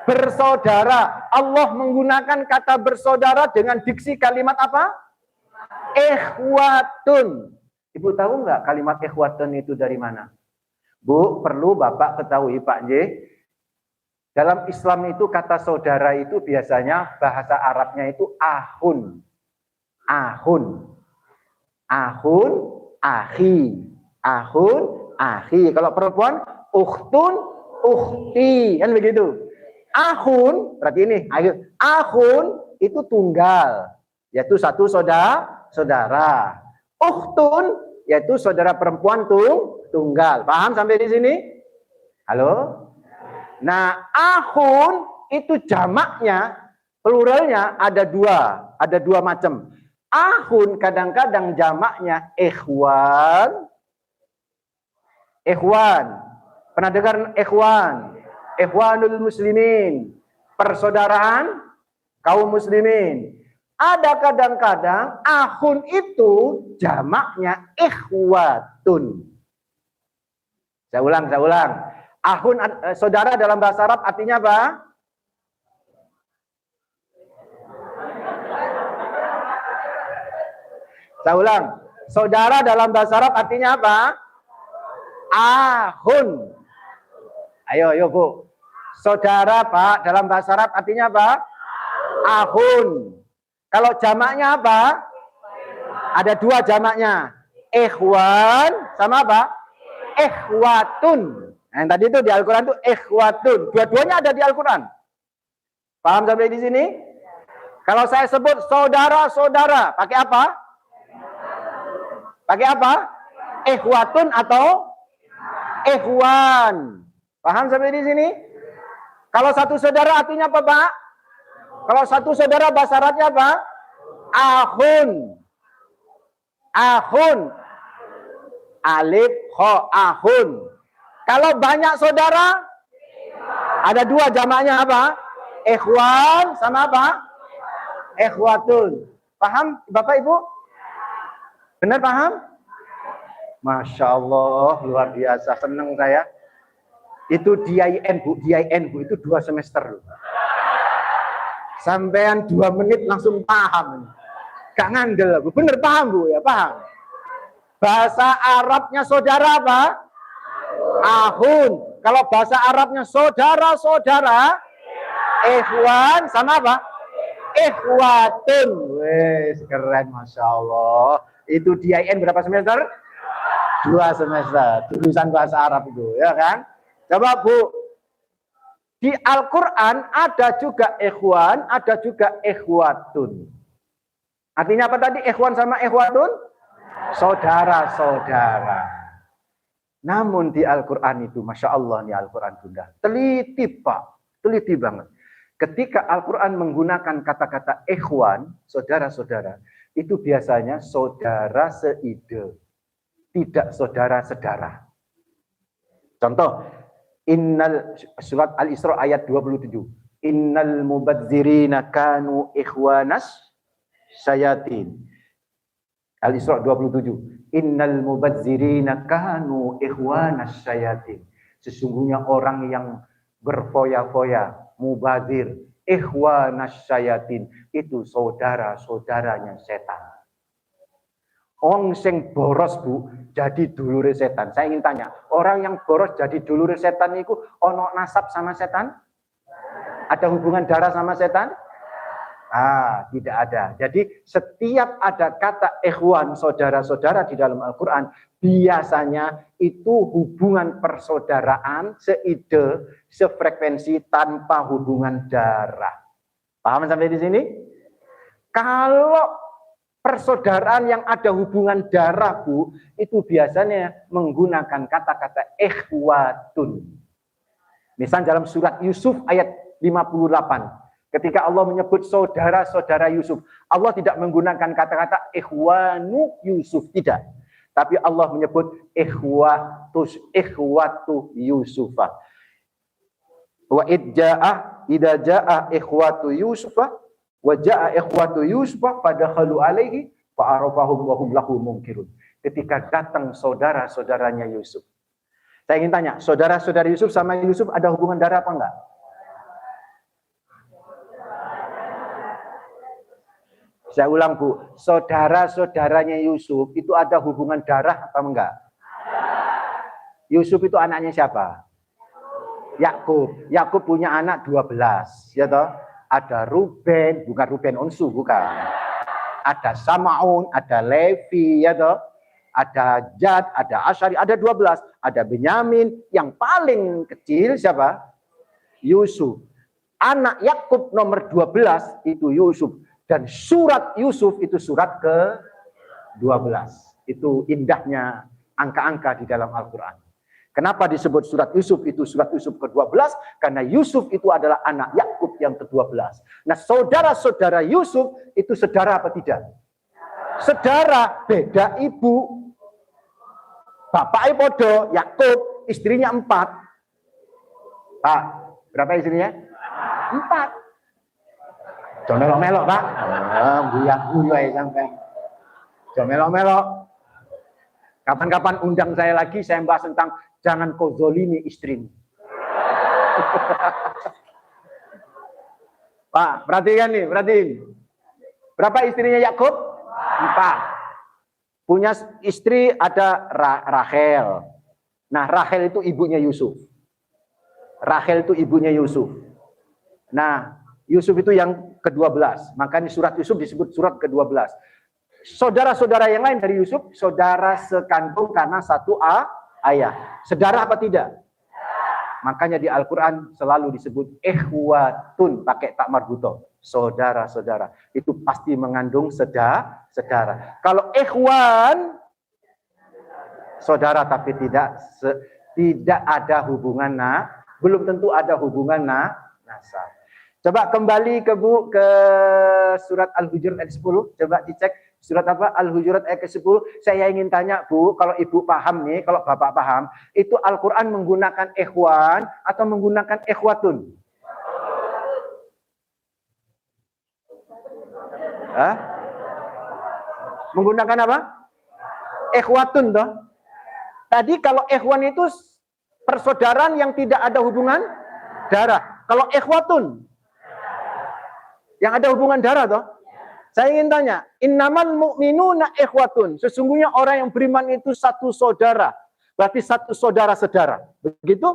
bersaudara. Allah menggunakan kata bersaudara dengan diksi kalimat apa? Ikhwatun. Ibu tahu nggak kalimat ikhwatun itu dari mana? Bu, perlu Bapak ketahui Pak J. Dalam Islam itu kata saudara itu biasanya bahasa Arabnya itu ahun. Ahun, akhi. Ahun, akhi. Kalau perempuan, ukhtun, ukhti. Kan begitu. Ahun, berarti ini. Ahun itu tunggal. Yaitu satu saudara. Ukhtun, yaitu saudara perempuan tunggal. Paham sampai di sini? Halo? Nah, ahun itu jamaknya, pluralnya ada dua macam. Ahun kadang-kadang jamaknya ikhwan. Pernah dengar ikhwan? Ikhwanul muslimin. Persaudaraan kaum muslimin. Ada kadang-kadang ahun itu jamaknya ikhwatun. Saya ulang. Ahun, saudara dalam bahasa Arab artinya apa? Saya ulang. Saudara dalam bahasa Arab artinya apa? Ahun. Ayo Bu. Saudara Pak dalam bahasa Arab artinya apa? Ahun. Kalau jamaknya apa? Ada dua jamaknya. Ikhwan sama apa? Ikhwatun. Nah, yang tadi itu di Al-Quran itu ikhwatun. Dua-duanya ada di Al-Quran. Paham sampai di sini? Kalau saya sebut saudara-saudara, pakai apa? Pakai apa? Ikhwatun atau ikhwan. Paham sampai di sini? Kalau satu saudara artinya apa, Pak? Kalau satu saudara bahasa Arabnya apa? Ahun. Ahun. Alif, kho, ahun. Kalau banyak saudara, ada dua jamaknya apa? Ikhwan sama apa? Ikhwatun. Paham Bapak Ibu? Benar paham? Masya Allah, luar biasa. Senang saya. Itu DIN Bu, itu 2 semester. Sampean 2 menit langsung paham. Gak ngandel Bu. Bener paham Bu ya, paham. Bahasa Arabnya saudara apa? Ahun. Kalau bahasa Arabnya saudara-saudara, ikhwan sama apa? Ikhwatun. Wes, keren Masya Allah. Itu DIN berapa semester? 2 semester. Tulisan bahasa Arab itu, ya kan? Coba Bu. Di Al-Quran ada juga ikhwan, ada juga ikhwatun. Artinya apa tadi? Ikhwan sama ikhwatun? Saudara-saudara. Namun di Al-Quran itu, Masya Allah nih Al-Quran Bunda. Teliti Pak, teliti banget. Ketika Al-Quran menggunakan kata-kata ikhwan, saudara-saudara, itu biasanya saudara seide, tidak saudara-sedara. Contoh, surat Al-Isra ayat 27. Innal mubadzirina kanu ikhwanas syayatin. Al-Isra 27. Innal mubadzirina kanu ikhwanas syayatin. Sesungguhnya orang yang berfoya-foya, mubazir, ikhwanas syayatin, itu saudara-saudaranya setan. Orang sing boros Bu, jadi dulure setan. Saya ingin tanya, orang yang boros jadi dulure setan itu ono nasab sama setan? Ada hubungan darah sama setan? Tidak ada. Jadi setiap ada kata ikhwan, saudara-saudara di dalam Al-Quran, biasanya itu hubungan persaudaraan, seide, sefrekuensi tanpa hubungan darah. Paham sampai di sini? Kalau persaudaraan yang ada hubungan darah Bu, itu biasanya menggunakan kata-kata ikhwatun. Misal dalam surat Yusuf ayat 58. Ketika Allah menyebut saudara-saudara Yusuf, Allah tidak menggunakan kata-kata ikhwanu Yusuf, tidak. Tapi Allah menyebut ikhwatu Yusufah. Wa idza jaa ikhwatu Yusufah wa jaa ikhwatu Yusufah fadakhalu alaihi fa arafahum wa hum lahu munkirun. Ketika datang saudara-saudaranya Yusuf. Saya ingin tanya, saudara-saudara Yusuf sama Yusuf ada hubungan darah apa enggak? Saya ulang Bu, saudara-saudaranya Yusuf itu ada hubungan darah apa enggak? Yusuf itu anaknya siapa? Yakub. Yakub punya anak 12, ya toh? Ada Ruben, bukan Ruben Onsu, bukan. Ada Samaun, ada Levi, ya toh? Ada Jad, ada Asyari, ada 12. Ada Benyamin, yang paling kecil siapa? Yusuf. Anak Yakub nomor 12 itu Yusuf. Dan surat Yusuf itu surat ke-12. Itu indahnya angka-angka di dalam Al-Quran. Kenapa disebut surat Yusuf itu surat Yusuf ke-12? Karena Yusuf itu adalah anak Yakub yang ke-12. Nah, saudara-saudara Yusuf itu saudara apa tidak? Saudara, beda ibu. Bapaknya podo, Yakub, istrinya 4. Pak, berapa istrinya? 4. Jangan melok-melok, Pak. Buyang-buyang sampai. Jangan melok-melok. Kapan-kapan undang saya lagi, saya bahas tentang jangan kau zolimi istrimu. Pak, perhatikan nih, perhatiin. Berapa istrinya Yakub? 4. punya istri ada Rachel. Nah, Rachel itu ibunya Yusuf. Rachel itu ibunya Yusuf. Nah, Yusuf itu yang ke-12. Makanya surat Yusuf disebut surat ke-12. Saudara-saudara yang lain dari Yusuf, saudara sekandung karena satu ayah. Saudara apa tidak? Makanya di Al-Quran selalu disebut ikhwatun, pakai tak marbuto. Saudara-saudara. Itu pasti mengandung saudara. Kalau ikhwan, saudara tapi tidak ada hubungan belum tentu ada hubungan nasab. Coba kembali ke surat Al-Hujurat ayat 10. Coba dicek surat apa? Al-Hujurat ayat ke-10. Saya ingin tanya Bu, kalau Ibu paham nih, kalau Bapak paham, itu Al-Quran menggunakan ikhwan atau menggunakan ikhwatun? Hah? Menggunakan apa? Ikhwatun toh. Tadi kalau ikhwan itu persaudaraan yang tidak ada hubungan darah. Kalau ikhwatun yang ada hubungan darah toh. Saya ingin tanya, innamal mu'minuna ikhwatun. Sesungguhnya orang yang beriman itu satu saudara. Berarti satu saudara-saudara. Begitu?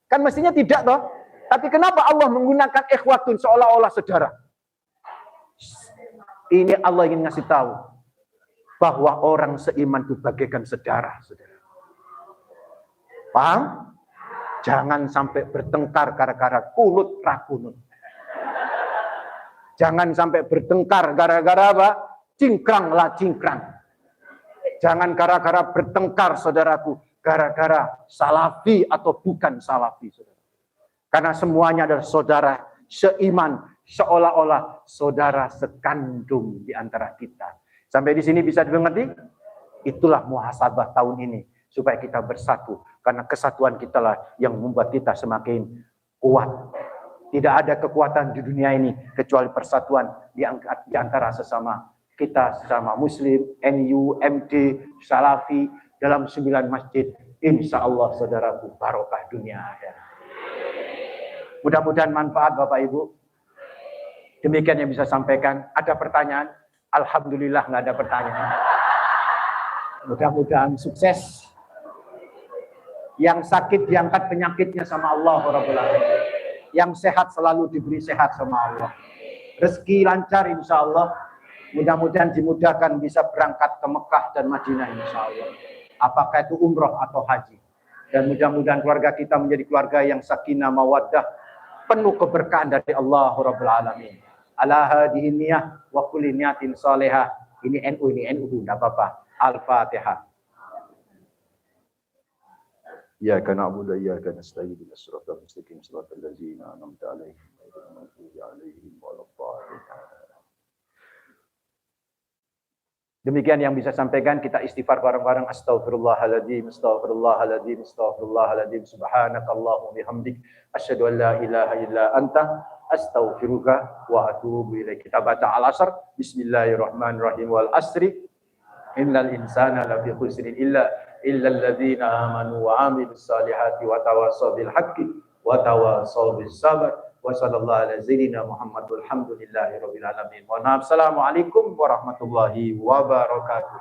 Kan mestinya tidak toh. Tapi kenapa Allah menggunakan ikhwatun seolah-olah saudara? Ini Allah ingin ngasih tahu bahwa orang seiman itu bagaikan saudara. Paham? Jangan sampai bertengkar gara-gara kunut rakunut. Jangan sampai bertengkar gara-gara apa? Cingkrang lah cingkrang. Jangan gara-gara bertengkar saudaraku, gara-gara salafi atau bukan salafi, saudara. Karena semuanya adalah saudara seiman, seolah-olah saudara sekandung di antara kita. Sampai di sini bisa dimengerti? Itulah muhasabah tahun ini, supaya kita bersatu. Karena kesatuan kita lah yang membuat kita semakin kuat. Tidak ada kekuatan di dunia ini kecuali persatuan di antara sesama kita, sesama Muslim, NU, MD, Salafi dalam 9 masjid. Insya Allah saudaraku, barokah dunia akhirat. Mudah-mudahan manfaat Bapak Ibu. Demikian yang bisa sampaikan. Ada pertanyaan? Alhamdulillah nggak ada pertanyaan. Mudah-mudahan sukses. Yang sakit diangkat penyakitnya sama Allah Rabbul Alamin. Yang sehat selalu diberi sehat sama Allah. Rezeki lancar insya Allah. Mudah-mudahan dimudahkan bisa berangkat ke Mekah dan Madinah insya Allah. Apakah itu umroh atau haji. Dan mudah-mudahan keluarga kita menjadi keluarga yang sakinah mawaddah, penuh keberkahan dari Allah Rabbul Alamin. Ala hadihi niyah wa kulli niyatin salihah. Ini NU, enggak apa-apa. Al-Fatihah. Iyyaka na'budu wa iyyaka nasta'in ihdinas siratal mustaqim siratal ladzina an'amta 'alaihim ghairil maghdubi 'alaihim waladdallin. Demikian yang bisa sampaikan, kita istighfar bareng-bareng. Astaghfirullahaladzim, astaghfirullahaladzim, astaghfirullahaladzim. Subhanakallahumma bihamdik asyhadu an la ilaha illa anta astaghfiruka wa atubu ilaik. Kita baca Al-Asr. Bismillahirrahmanirrahim. Wal asri innal insana lafi khusrin illa alladzina amanu wa 'amilus solihati wa tawassaw bil haqqi wa tawassaw bis sabr. Wa sallallahu ala sayyidina Muhammad walhamdulillahi rabbil alamin. Wa assalamualaikum warahmatullahi wabarakatuh.